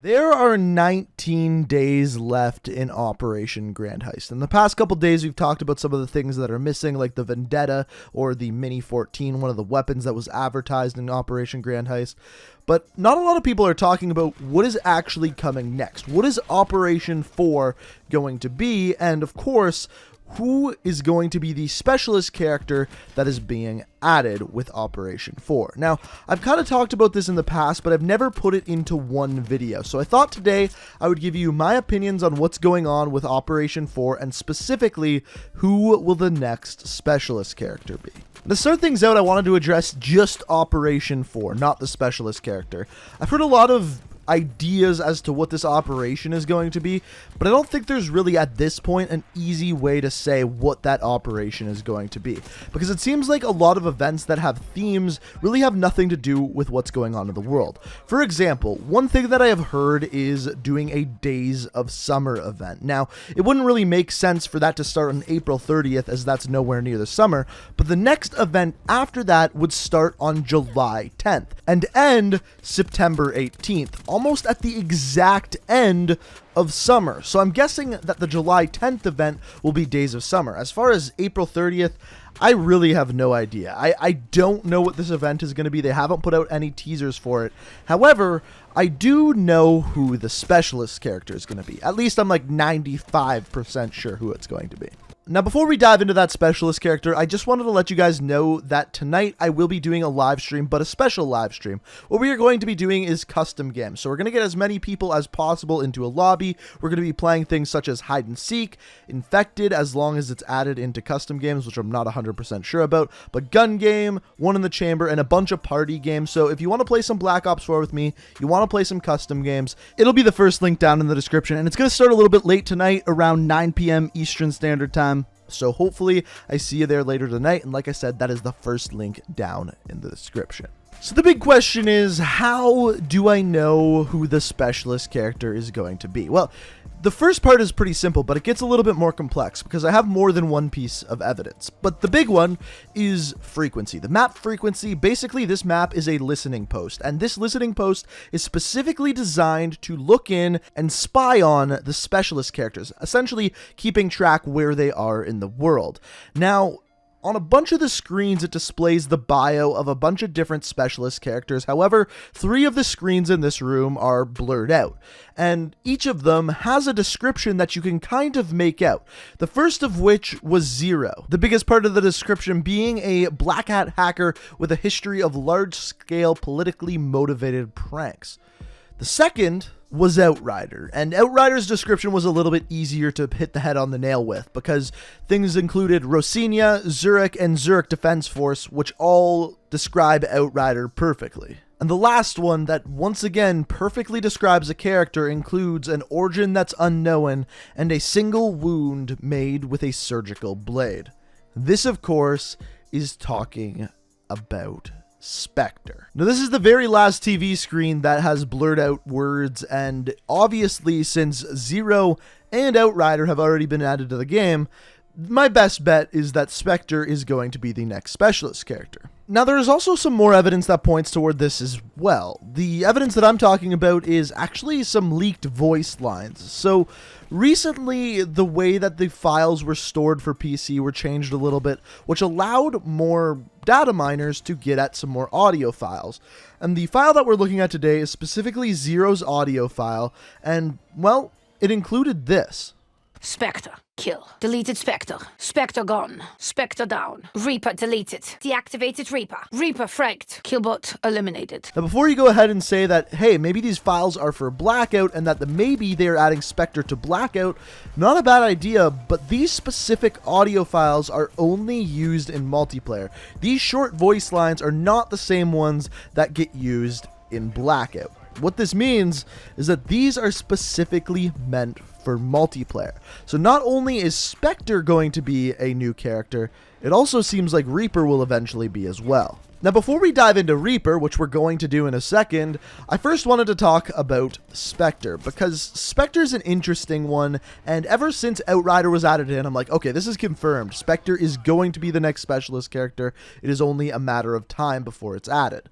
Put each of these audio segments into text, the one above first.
There are 19 days left in Operation Grand Heist. In the past couple days, we've talked about some of the things that are missing, like the Vendetta or the Mini 14, one of the weapons that was advertised in Operation Grand Heist. But not a lot of people are talking about what is actually coming next. What is Operation 4 going to be? And of course, who is going to be the specialist character that is being added with Operation 4. Now, I've kind of talked about this in the past, but I've never put it into one video. So I thought today I would give you my opinions on what's going on with Operation 4 and specifically who will the next specialist character be. To start things out, I wanted to address just Operation 4, not the specialist character. I've heard a lot of ideas as to what this operation is going to be, but I don't think there's really at this point an easy way to say what that operation is going to be, because it seems like a lot of events that have themes really have nothing to do with what's going on in the world. For example, one thing that I have heard is doing a Days of Summer event. Now, it wouldn't really make sense for that to start on April 30th as that's nowhere near the summer, but the next event after that would start on July 10th and end September 18th. Almost at the exact end of summer. So I'm guessing that the July 10th event will be Days of Summer. As far as April 30th, I really have no idea. I don't know what this event is going to be. They haven't put out any teasers for it. However, I do know who the specialist character is going to be. At least I'm like 95% sure who it's going to be. Now, before we dive into that specialist character, I just wanted to let you guys know that tonight I will be doing a live stream, but a special live stream. What we are going to be doing is custom games. So we're going to get as many people as possible into a lobby. We're going to be playing things such as hide and seek, infected, as long as it's added into custom games, which I'm not 100% sure about, but gun game, one in the chamber, and a bunch of party games. So if you want to play some Black Ops 4 with me, you want to play some custom games, it'll be the first link down in the description. And it's going to start a little bit late tonight, around 9 p.m. Eastern Standard Time. So hopefully I see you there later tonight. And like I said, that is the first link down in the description. So the big question is, how do I know who the specialist character is going to be? Well, the first part is pretty simple, but it gets a little bit more complex because I have more than one piece of evidence. But the big one is frequency. The map frequency, basically this map is a listening post, and this listening post is specifically designed to look in and spy on the specialist characters, essentially keeping track where they are in the world. Now, on a bunch of the screens, it displays the bio of a bunch of different specialist characters. However, 3 of the screens in this room are blurred out, and each of them has a description that you can kind of make out. The first of which was Zero, the biggest part of the description being a black hat hacker with a history of large-scale politically motivated pranks. The second was Outrider, and Outrider's description was a little bit easier to hit the head on the nail with because things included Rosinia, Zurich, and Zurich Defense Force, which all describe Outrider perfectly. And the last one that once again perfectly describes a character includes an origin that's unknown and a single wound made with a surgical blade. This, of course, is talking about Spectre. Now, this is the very last TV screen that has blurred out words, and obviously since Zero and Outrider have already been added to the game, my best bet is that Spectre is going to be the next specialist character. Now, there is also some more evidence that points toward this as well. The evidence that I'm talking about is actually some leaked voice lines. So, recently, the way that the files were stored for PC were changed a little bit, which allowed more data miners to get at some more audio files. And the file that we're looking at today is specifically Zero's audio file, and, well, it included this. Spectre, kill. Deleted Spectre. Spectre gone. Spectre down. Reaper deleted. Deactivated Reaper. Reaper fragged. Killbot eliminated. Now, before you go ahead and say that, hey, maybe these files are for Blackout and that maybe they're adding Spectre to Blackout, not a bad idea, but these specific audio files are only used in multiplayer. These short voice lines are not the same ones that get used in Blackout. What this means is that these are specifically meant for multiplayer. So not only is Spectre going to be a new character, it also seems like Reaper will eventually be as well. Now, before we dive into Reaper, which we're going to do in a second, I first wanted to talk about Spectre, because Spectre's an interesting one, and ever since Outrider was added in, I'm like, okay, this is confirmed. Spectre is going to be the next specialist character. It is only a matter of time before it's added.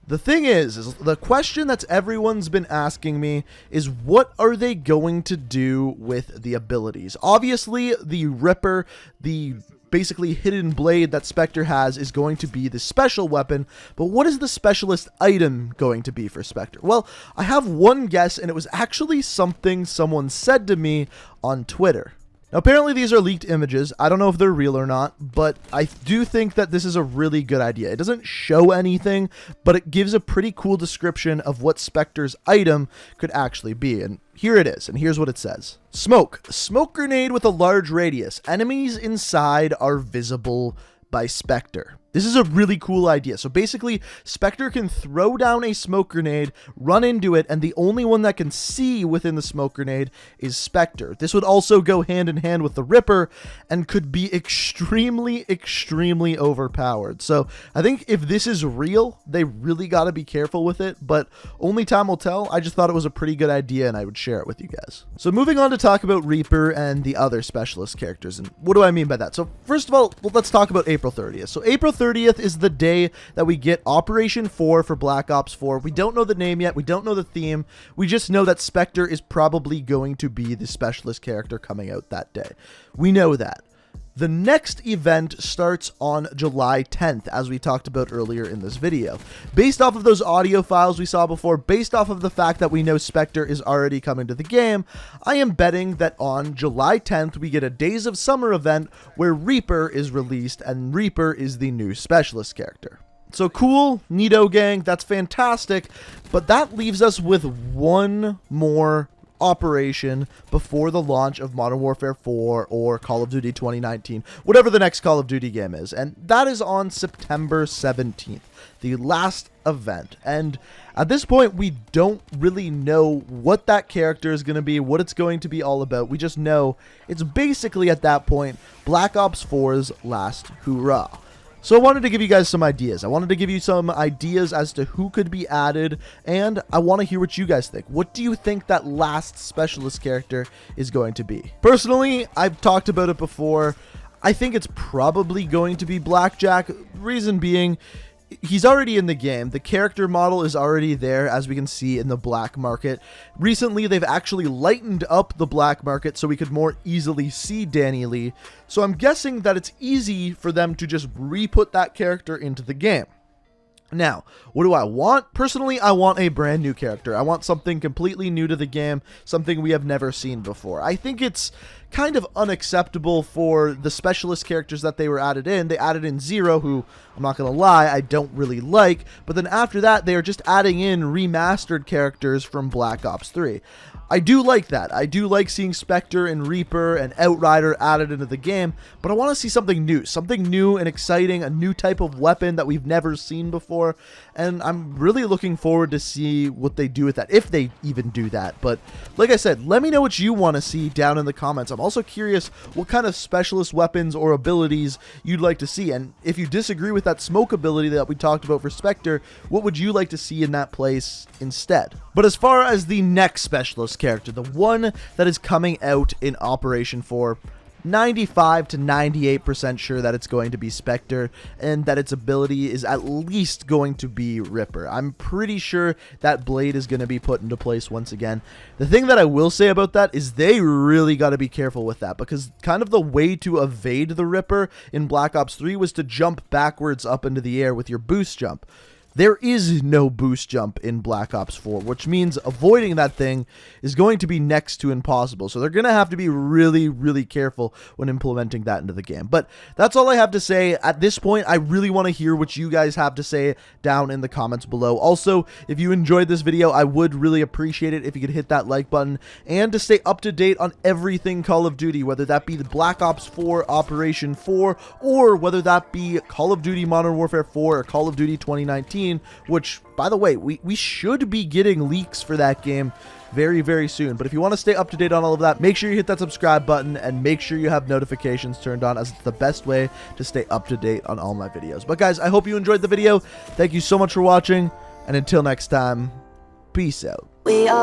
The thing is the question that's everyone's been asking me is, what are they going to do with the abilities? Obviously, the Ripper, the basically hidden blade that Spectre has, is going to be the special weapon, but what is the specialist item going to be for Spectre? Well, I have one guess, and it was actually something someone said to me on Twitter. Now, apparently these are leaked images. I don't know if they're real or not, but I do think that this is a really good idea. It doesn't show anything, but it gives a pretty cool description of what Spectre's item could actually be. And here it is, and here's what it says. Smoke. Smoke grenade with a large radius. Enemies inside are visible by Spectre. This is a really cool idea. So basically, Spectre can throw down a smoke grenade, run into it, and the only one that can see within the smoke grenade is Spectre. This would also go hand in hand with the Ripper and could be extremely, extremely overpowered. So I think if this is real, they really got to be careful with it, but only time will tell. I just thought it was a pretty good idea, and I would share it with you guys. So moving on to talk about Reaper and the other specialist characters, and what do I mean by that? So first of all, let's talk about April 30th. So April 30th is the day that we get Operation 4 for Black Ops 4. We don't know the name yet. We don't know the theme. We just know that Spectre is probably going to be the specialist character coming out that day. We know that. The next event starts on July 10th, as we talked about earlier in this video. Based off of those audio files we saw before, based off of the fact that we know Spectre is already coming to the game, I am betting that on July 10th, we get a Days of Summer event where Reaper is released, and Reaper is the new specialist character. So cool, neato gang, that's fantastic, but that leaves us with one more operation before the launch of Modern Warfare 4 or Call of Duty 2019, whatever the next Call of Duty game is, and that is on September 17th, the last event. And at this point, we don't really know what that character is going to be, what it's going to be all about. We just know it's basically at that point Black Ops 4's last hurrah. So I wanted to give you guys some ideas. I wanted to give you some ideas as to who could be added, and I want to hear what you guys think. What do you think that last specialist character is going to be? Personally, I've talked about it before. I think it's probably going to be Blackjack. Reason being, he's already in the game. The character model is already there, as we can see in the black market. Recently, they've actually lightened up the black market so we could more easily see Danny Lee. So I'm guessing that it's easy for them to just re-put that character into the game. Now, what do I want? Personally, I want a brand new character. I want something completely new to the game, something we have never seen before. I think it's kind of unacceptable for the specialist characters that they were added in. They added in Zero, who, I'm not going to lie, I don't really like, but then after that, they are just adding in remastered characters from Black Ops 3. I do like that. I do like seeing Spectre and Reaper and Outrider added into the game, but I want to see something new and exciting, a new type of weapon that we've never seen before, and I'm really looking forward to see what they do with that, if they even do that. But like I said, let me know what you want to see down in the comments. I'm also curious what kind of specialist weapons or abilities you'd like to see, and if you disagree with that smoke ability that we talked about for Spectre, what would you like to see in that place instead? But as far as the next specialist character, the one that is coming out in Operation 4, 95 to 98% sure that it's going to be Spectre, and that its ability is at least going to be Ripper. I'm pretty sure that blade is going to be put into place once again. The thing that I will say about that is they really got to be careful with that, because kind of the way to evade the Ripper in Black Ops 3 was to jump backwards up into the air with your boost jump. There is no boost jump in Black Ops 4, which means avoiding that thing is going to be next to impossible. So they're going to have to be really, really careful when implementing that into the game. But that's all I have to say. At this point, I really want to hear what you guys have to say down in the comments below. Also, if you enjoyed this video, I would really appreciate it if you could hit that like button, and to stay up to date on everything Call of Duty, whether that be the Black Ops 4 Operation 4, or whether that be Call of Duty Modern Warfare 4 or Call of Duty 2019. Which, by the way, we should be getting leaks for that game very, very soon. But if you want to stay up to date on all of that, make sure you hit that subscribe button and make sure you have notifications turned on, as it's the best way to stay up to date on all my videos. But guys, I hope you enjoyed the video. Thank you so much for watching, and until next time, peace out. We are